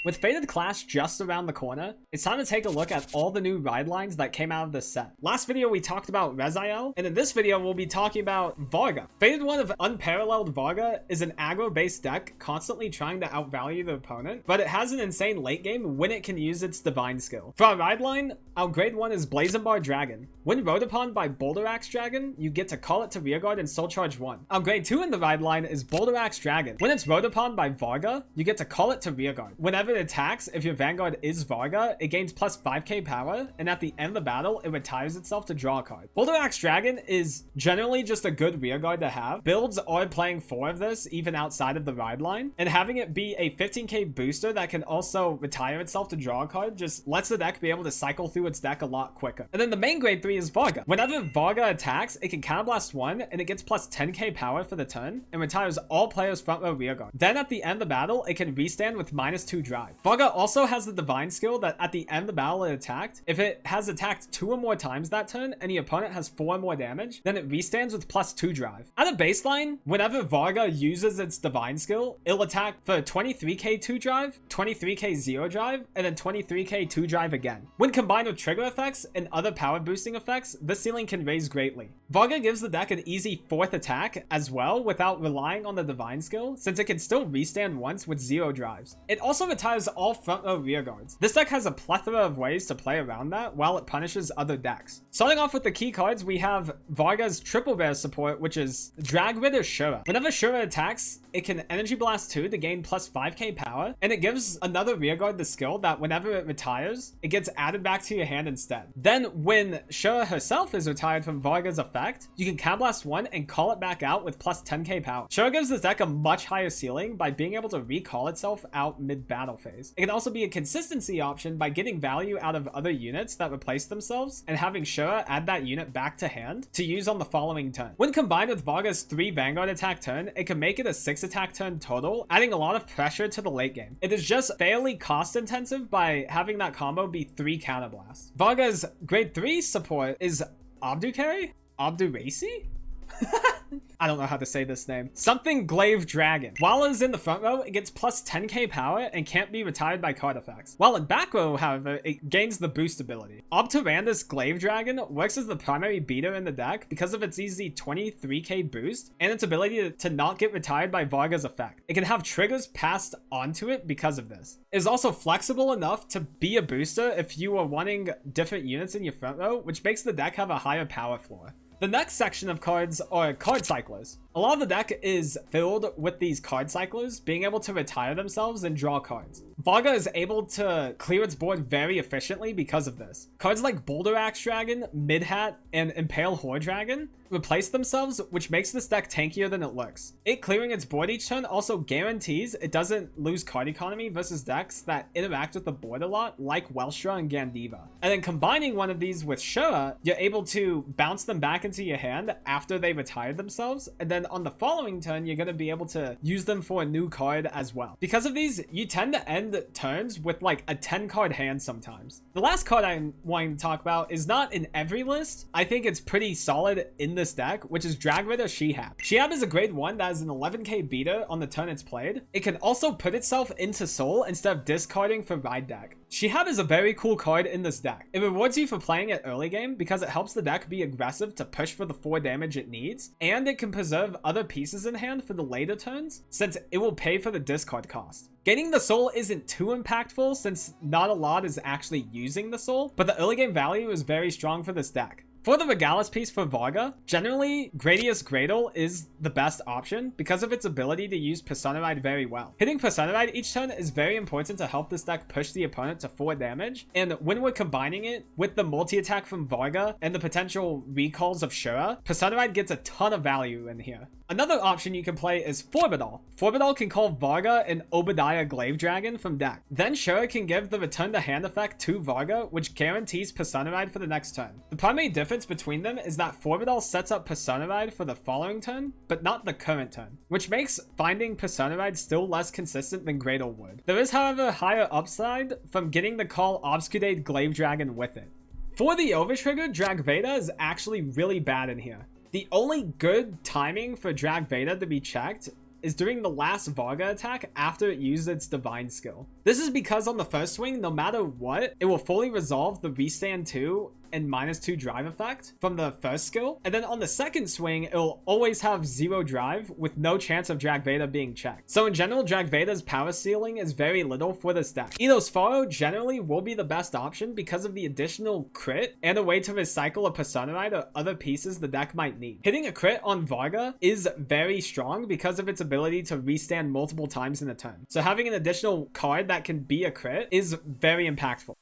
With Fated Clash just around the corner, it's time to take a look at all the new ride lines that came out of this set. Last video we talked about Reziel, and in this video we'll be talking about Varga. Fated one of Unparalleled Varga is an aggro-based deck constantly trying to outvalue the opponent, but it has an insane late game when it can use its divine skill. For our ride line, our grade 1 is Blazonbar Dragon. When rode upon by Boulder Axe Dragon, you get to call it to rearguard and soul charge 1. Our grade 2 in the ride line is Boulder Axe Dragon. When it's rode upon by Varga, you get to call it to rearguard. Whenever it attacks, if your Vanguard is Varga, it gains plus 5k power, and at the end of the battle, it retires itself to draw a card. Boulder Axe Dragon is generally just a good rearguard to have. Builds are playing 4 of this, even outside of the ride line, and having it be a 15k booster that can also retire itself to draw a card just lets the deck be able to cycle through its deck a lot quicker. And then the main grade 3 is Varga. Whenever Varga attacks, it can counterblast 1, and it gets plus 10k power for the turn, and retires all players' front row rearguard. Then at the end of the battle, it can restand with -2 drive. Varga also has the divine skill that at the end of the battle it attacked, if it has attacked 2 or more times that turn, and the opponent has 4 or more damage, then it restands with +2 drive. At a baseline, whenever Varga uses its divine skill, it'll attack for 23k 2 drive, 23k 0 drive, and then 23k 2 drive again. When combined with trigger effects and other power boosting effects, this ceiling can raise greatly. Varga gives the deck an easy 4th attack as well without relying on the divine skill, since it can still restand once with 0 drives. It also retires all front row rearguards. This deck has a plethora of ways to play around that while it punishes other decks. Starting off with the key cards, we have Varga's triple rare support, which is Dragres Shura. Whenever Shura attacks, it can Energy Blast 2 to gain plus 5k power, and it gives another rearguard the skill that whenever it retires, it gets added back to your hand instead. Then when Shura herself is retired from Varga's effect, you can Counterblast 1 and call it back out with plus 10k power. Shura gives this deck a much higher ceiling by being able to recall itself out mid-battle phase. It can also be a consistency option by getting value out of other units that replace themselves and having Shura add that unit back to hand to use on the following turn. When combined with Varga's 3 Vanguard attack turn, it can make it a 6 attack turn total, adding a lot of pressure to the late game. It is just fairly cost intensive by having that combo be 3 counterblasts. Varga's grade 3 support is Obdukari? Obduracy? I don't know how to say this name. Something Glaive Dragon. While it is in the front row, it gets plus 10k power and can't be retired by card effects. While in back row, however, it gains the boost ability. Obturandus Glaive Dragon works as the primary beater in the deck because of its easy 23k boost and its ability to not get retired by Varga's effect. It can have triggers passed onto it because of this. It is also flexible enough to be a booster if you are wanting different units in your front row, which makes the deck have a higher power floor. The next section of cards are card cyclers. A lot of the deck is filled with these card cyclers being able to retire themselves and draw cards. Varga is able to clear its board very efficiently because of this. Cards like Boulder Axe Dragon, Mid-Hat, and Impale Horde Dragon replace themselves, which makes this deck tankier than it looks. It clearing its board each turn also guarantees it doesn't lose card economy versus decks that interact with the board a lot, like Welstra and Gandiva. And then combining one of these with Shura, you're able to bounce them back into your hand after they retired themselves, and then on the following turn, you're going to be able to use them for a new card as well. Because of these, you tend to end turns with like a 10 card hand sometimes. The last card I'm wanting to talk about is not in every list. I think it's pretty solid in this deck, which is Dragres Shihab. Shihab is a grade 1 that is an 11k beater on the turn it's played. It can also put itself into soul instead of discarding for ride deck. Shihab is a very cool card in this deck. It rewards you for playing it early game because it helps the deck be aggressive to push for the 4 damage it needs, and it can preserve other pieces in hand for the later turns since it will pay for the discard cost. Gaining the soul isn't too impactful since not a lot is actually using the soul, but the early game value is very strong for this deck. For the Regalis piece for Varga, generally Gradius Gradle is the best option because of its ability to use Persona Ride very well. Hitting Persona Ride each turn is very important to help this deck push the opponent to 4 damage, and when we're combining it with the multi-attack from Varga and the potential recalls of Shura, Persona Ride gets a ton of value in here. Another option you can play is Forbidal. Forbidal can call Varga and Obadiah Glaive Dragon from deck. Then Shura can give the return to hand effect to Varga, which guarantees Persona Ride for the next turn. The primary difference between them is that Forbidal sets up Persona Ride for the following turn, but not the current turn, which makes finding Persona Ride still less consistent than Gradle would. There is, however, higher upside from getting the call Obscudate Glaive Dragon with it. For the overtrigger, Dragveda is actually really bad in here. The only good timing for Dragveda to be checked is during the last Varga attack after it used its divine skill. This is because on the first swing, no matter what, it will fully resolve the restand 2 and -2 drive effect from the first skill. And then on the second swing, it'll always have 0 drive with no chance of Drag Veda being checked. So in general, Drag Veda's power ceiling is very little for this deck. Eidos Faro generally will be the best option because of the additional crit and a way to recycle a Persona Ride or other pieces the deck might need. Hitting a crit on Varga is very strong because of its ability to restand multiple times in a turn. So having an additional card that can be a crit is very impactful.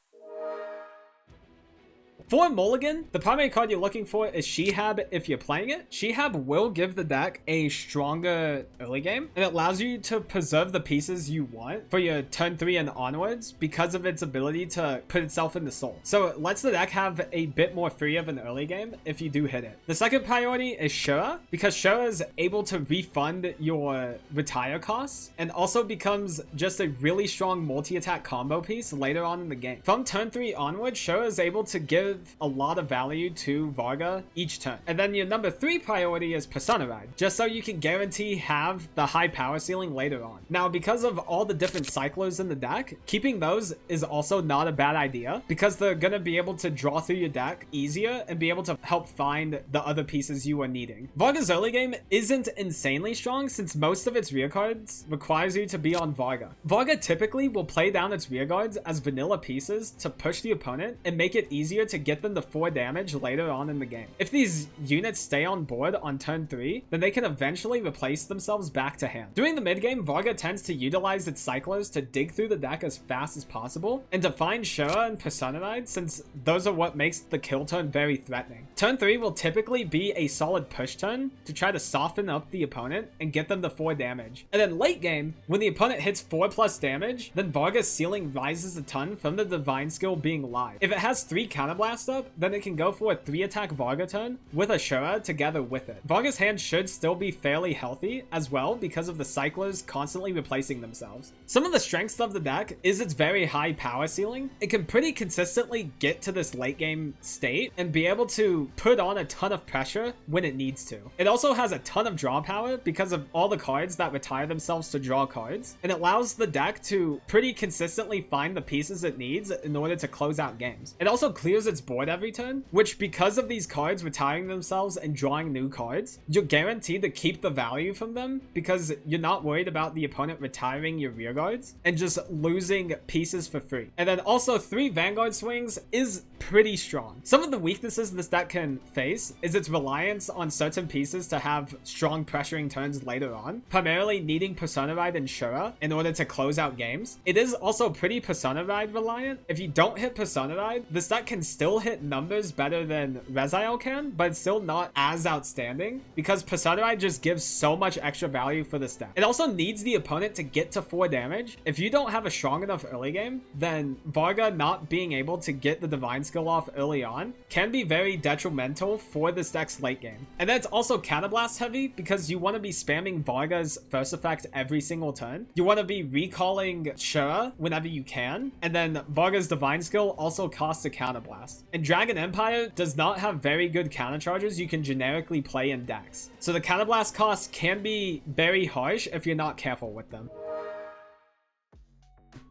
For Mulligan, the primary card you're looking for is Shihab if you're playing it. Shihab will give the deck a stronger early game, and it allows you to preserve the pieces you want for your turn 3 and onwards because of its ability to put itself into soul. So it lets the deck have a bit more free of an early game if you do hit it. The second priority is Shura, because Shura is able to refund your retire costs and also becomes just a really strong multi-attack combo piece later on in the game. From turn 3 onwards, Shura is able to give a lot of value to Varga each turn. And then your number 3 priority is Persona Ride, just so you can guarantee have the high power ceiling later on. Now, because of all the different cyclers in the deck, keeping those is also not a bad idea because they're going to be able to draw through your deck easier and be able to help find the other pieces you are needing. Varga's early game isn't insanely strong since most of its rear cards requires you to be on Varga. Varga typically will play down its rear guards as vanilla pieces to push the opponent and make it easier to get them to 4 damage later on in the game. If these units stay on board on turn 3, then they can eventually replace themselves back to hand. During the mid game, Varga tends to utilize its cyclers to dig through the deck as fast as possible and to find Shura and Persona Ride since those are what makes the kill turn very threatening. Turn 3 will typically be a solid push turn to try to soften up the opponent and get them to 4 damage. And then late game, when the opponent hits 4+ damage, then Varga's ceiling rises a ton from the divine skill being live. If it has 3 counterblast up, then it can go for a 3-attack Varga turn with a Shura together with it. Varga's hand should still be fairly healthy as well because of the cyclers constantly replacing themselves. Some of the strengths of the deck is its very high power ceiling. It can pretty consistently get to this late game state and be able to put on a ton of pressure when it needs to. It also has a ton of draw power because of all the cards that retire themselves to draw cards, and it allows the deck to pretty consistently find the pieces it needs in order to close out games. It also clears its board every turn, which because of these cards retiring themselves and drawing new cards, you're guaranteed to keep the value from them because you're not worried about the opponent retiring your rear guards and just losing pieces for free. And then also 3 Vanguard swings is pretty strong. Some of the weaknesses this deck can face is its reliance on certain pieces to have strong pressuring turns later on, primarily needing Persona Ride and Shura in order to close out games. It is also pretty Persona Ride reliant. If you don't hit Persona Ride, this deck can still hit numbers better than Rezael can, but it's still not as outstanding because Persona Ride just gives so much extra value for this deck. It also needs the opponent to get to 4 damage. If you don't have a strong enough early game, then Varga not being able to get the divine skill off early on can be very detrimental for this deck's late game. And then it's also counterblast heavy because you want to be spamming Varga's first effect every single turn. You want to be recalling Shura whenever you can, and then Varga's divine skill also costs a counterblast. And Dragon Empire does not have very good counter charges you can generically play in decks, so the counterblast costs can be very harsh if you're not careful with them.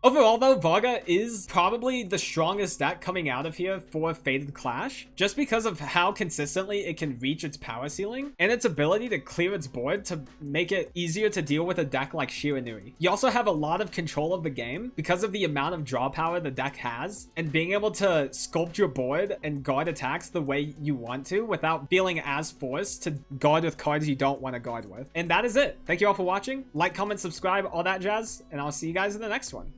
Overall though, Varga is probably the strongest deck coming out of here for Fated Clash, just because of how consistently it can reach its power ceiling and its ability to clear its board to make it easier to deal with a deck like Shiranui. You also have a lot of control of the game because of the amount of draw power the deck has and being able to sculpt your board and guard attacks the way you want to without feeling as forced to guard with cards you don't want to guard with. And that is it. Thank you all for watching. Like, comment, subscribe, all that jazz, and I'll see you guys in the next one.